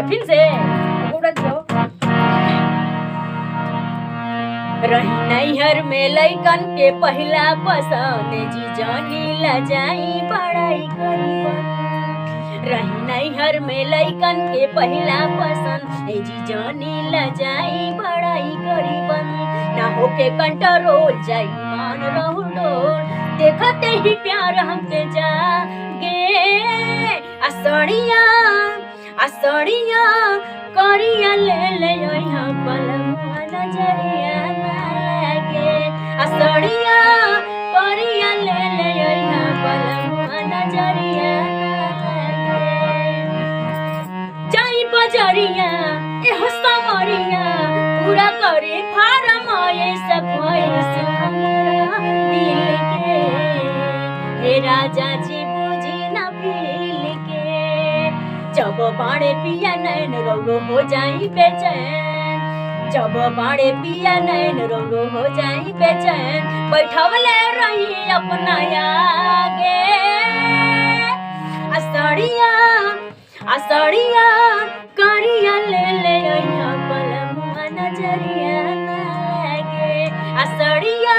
फिर से उड़त जाओ। रही नैहर में लइकन के पहिला पसंद जी जानी लजाई पढ़ाई करीबन। रही नैहर में लइकन के पहिला पसंद जी जानी लजाई पढ़ाई करीबन। ना होके कंट्रोल जाई मान रहू डोल देखते ही प्यार हमके जागे। असड़िया करिया ले ले यहाँ पलमुआ नजरिया ना लागे। असड़िया करिया ले ले यहाँ पलमुआ नजरिया ना लागे। जाई बजरिया एहो समरिया पूरा करे फरमाइश ख्वाहिश हमरा दिल के। हे राजा जी बुझी ना फील के। जब बाड़े पिया नैन रौरो हो जाई बेचैन। जब बाड़े पिया नैन रौरो हो जाई बेचैन। बैठवले रही अपना आगे। असड़िया करिया ले ले यहाँ पलमुआ नजरिया ना लागे। असड़िया